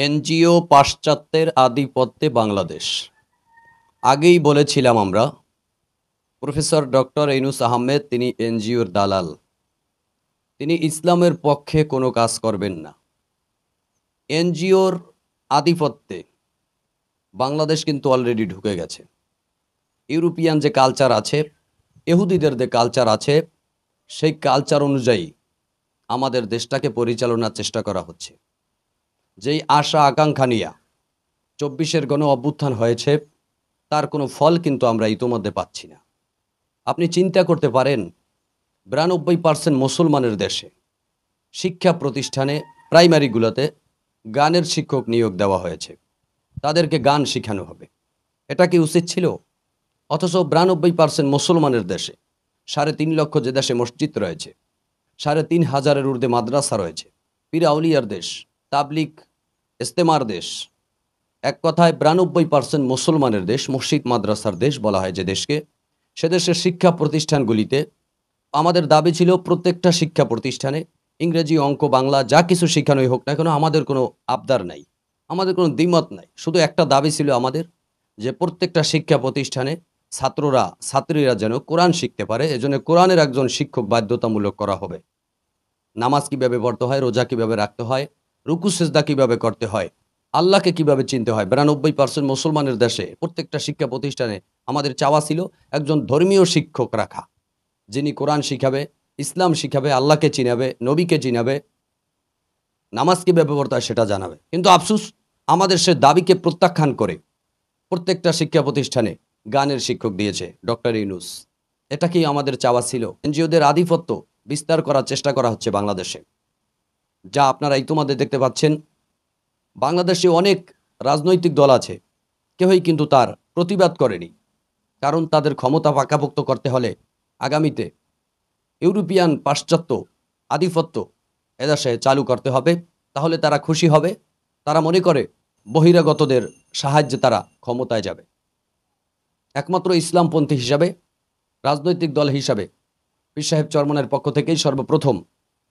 NGO পাশ্চাত্যের আধিপত্যে বাংলাদেশ। আগেই বলেছিলাম আমরা, প্রফেসর ডক্টর ইউনূস আহমেদ তিনি এনজিওর দালাল। তিনি ইসলামের পক্ষে কোনো কাজ করবেন না। এনজিওর আধিপত্যে বাংলাদেশ কিন্তু অলরেডি ঢুকে গেছে। ইউরোপিয়ান যে কালচার আছে, ইহুদিদের যে কালচার আছে, সেই কালচার অনুযায়ী আমাদের দেশটাকে পরিচালনার চেষ্টা করা হচ্ছে। যেই আশা আকাঙ্ক্ষা নিয়ে ২৪-এর গণ অভ্যুত্থান হয়েছে, তার কোনো ফল কিন্তু আমরা ইতোমধ্যে পাচ্ছি না। আপনি চিন্তা করতে পারেন, ৯২% মুসলমানের দেশে শিক্ষা প্রতিষ্ঠানে প্রাইমারিগুলোতে গানের শিক্ষক নিয়োগ দেওয়া হয়েছে। তাদেরকে গান শেখানো হবে। এটা কি উচিত ছিল? অথচ ৯২% মুসলমানের দেশে ৩.৫ লক্ষ যে দেশে মসজিদ রয়েছে, ৩,৫০০-এর ঊর্ধ্বে মাদ্রাসা রয়েছে, পীর আউলিয়ার দেশ, তাবলিগ ইস্তেমার দেশ, এক কথায় ৯২% মুসলমানের দেশ, মসজিদ মাদ্রাসার দেশ বলা হয় যে দেশকে, সে দেশের শিক্ষা প্রতিষ্ঠানগুলিতে আমাদের দাবি ছিল প্রত্যেকটা শিক্ষা প্রতিষ্ঠানে ইংরেজি, অঙ্ক, বাংলা যা কিছু শেখানোই হোক না কেন, আমাদের কোনো আবদার নাই, আমাদের কোনো দ্বিমত নাই। শুধু একটা দাবি ছিল আমাদের, যে প্রত্যেকটা শিক্ষা প্রতিষ্ঠানে ছাত্রীরা যেন কোরআন শিখতে পারে, এজন্য কোরআনের একজন শিক্ষক বাধ্যতামূলক করা হবে। নামাজ কিভাবে পড়তে হয়, রোজা কিভাবে রাখতে হয়, রুকু সিজদা কিভাবে করতে হয়, আল্লাহকে কিভাবে চিনতে হয়। ৯২% মুসলমানের দেশে প্রত্যেকটা শিক্ষা প্রতিষ্ঠানে আমাদের চাওয়া ছিল একজন ধর্মীয় শিক্ষক রাখা, যিনি কোরআন শিখাবে, ইসলাম শিখাবে, আল্লাহকে চিনাবে, নবীকে চিনাবে, নামাজ কিভাবে পড়তে হয় সেটা জানাবে। কিন্তু আফসুস, আমাদের সে দাবিকে প্রত্যাখ্যান করে প্রত্যেকটা শিক্ষা প্রতিষ্ঠানে গানের শিক্ষক দিয়েছে ডক্টর ইউনূস। এটা কি আমাদের চাওয়া ছিল? এনজিওদের আধিপত্য বিস্তার করার চেষ্টা করা হচ্ছে বাংলাদেশে, যা আপনারা ইতিমধ্যে দেখতে পাচ্ছেন। বাংলাদেশে অনেক রাজনৈতিক দল আছে, কেউই কিন্তু তার প্রতিবাদ করেনি, কারণ তাদের ক্ষমতা পাকাপোক্ত করতে হলে আগামীতে ইউরোপিয়ান পাশ্চাত্য আধিপত্য এদেশে চালু করতে হবে। তাহলে তারা খুশি হবে। তারা মনে করে বহিরাগতদের সাহায্যে তারা ক্ষমতায় যাবে। একমাত্র ইসলামপন্থী হিসাবে, রাজনৈতিক দল হিসাবে পীর সাহেব চরমনের পক্ষ থেকেই সর্বপ্রথম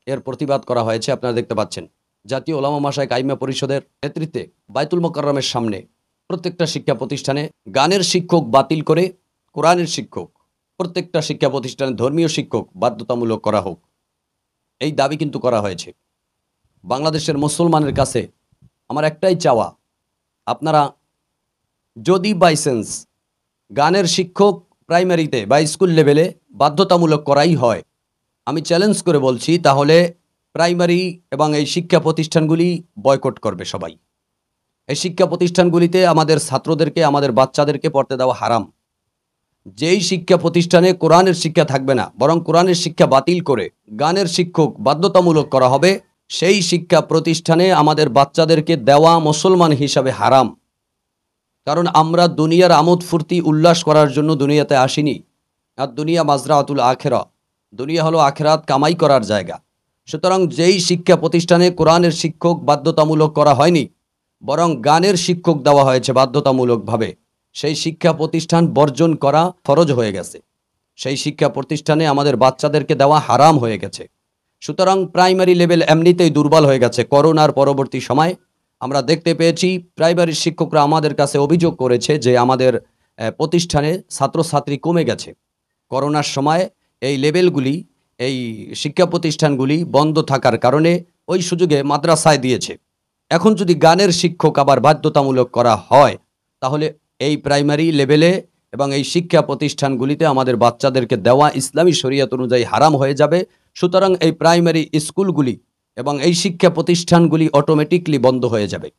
এর প্রতিবাদ করা হয়েছে। আপনারা দেখতে পাচ্ছেন, জাতীয় ওলামা মাশায়েখ আইম্মা পরিষদের নেতৃত্বে বাইতুল মোকাররমের সামনে প্রত্যেকটা শিক্ষা প্রতিষ্ঠানে গানের শিক্ষক বাতিল করে কোরআনের শিক্ষক, প্রত্যেকটা শিক্ষা প্রতিষ্ঠানে ধর্মীয় শিক্ষক বাধ্যতামূলক করা হোক, এই দাবি কিন্তু করা হয়েছে। বাংলাদেশের মুসলমানের কাছে আমার একটাই চাওয়া, আপনারা যদি বাইসেন্স গানের শিক্ষক প্রাইমারিতে বা স্কুল লেভেলে বাধ্যতামূলক করাই হয়, আমি চ্যালেঞ্জ করে বলছি, তাহলে প্রাইমারি এবং এই শিক্ষা প্রতিষ্ঠানগুলি বয়কট করবে সবাই। এই শিক্ষা প্রতিষ্ঠানগুলিতে আমাদের ছাত্রদেরকে, আমাদের বাচ্চাদেরকে পড়তে দেওয়া হারাম। যেই শিক্ষা প্রতিষ্ঠানে কোরআনের শিক্ষা থাকবে না, বরং কোরআনের শিক্ষা বাতিল করে গানের শিক্ষক বাধ্যতামূলক করা হবে, সেই শিক্ষা প্রতিষ্ঠানে আমাদের বাচ্চাদেরকে দেওয়া মুসলমান হিসাবে হারাম। কারণ আমরা দুনিয়ার আমোদ ফুর্তি উল্লাস করার জন্য দুনিয়াতে আসিনি। আর দুনিয়া মাজরাতুল আখেরা, দুনিয়া হলো আখেরাত কামাই করার জায়গা। সুতরাং যেই শিক্ষা প্রতিষ্ঠানে কোরআনের শিক্ষক বাধ্যতামূলক করা হয়নি, বরং গানের শিক্ষক দেওয়া হয়েছে বাধ্যতামূলকভাবে, সেই শিক্ষা প্রতিষ্ঠান বর্জন করা ফরজ হয়ে গেছে। সেই শিক্ষা প্রতিষ্ঠানে আমাদের বাচ্চাদেরকে দেওয়া হারাম হয়ে গেছে। সুতরাং প্রাইমারি লেভেল এমনিতেই দুর্বল হয়ে গেছে। করোনার পরবর্তী সময় আমরা দেখতে পেয়েছি, প্রাইমারি শিক্ষকরা আমাদের কাছে অভিযোগ করেছে যে আমাদের প্রতিষ্ঠানে ছাত্রছাত্রী কমে গেছে। করোনার সময় এই লেভেলগুলি, এই শিক্ষা প্রতিষ্ঠানগুলি বন্ধ থাকার কারণে ওই সুযোগে মাদ্রাসায় দিয়েছে। এখন যদি গানের শিক্ষক আবার বাধ্যতামূলক করা হয়, তাহলে এই প্রাইমারি লেভেলে এবং এই শিক্ষা প্রতিষ্ঠানগুলিতে আমাদের বাচ্চাদেরকে দেওয়া ইসলামী শরীয়ত অনুযায়ী হারাম হয়ে যাবে। সুতরাং এই প্রাইমারি স্কুলগুলি এবং এই শিক্ষা প্রতিষ্ঠানগুলি অটোমেটিকলি বন্ধ হয়ে যাবে।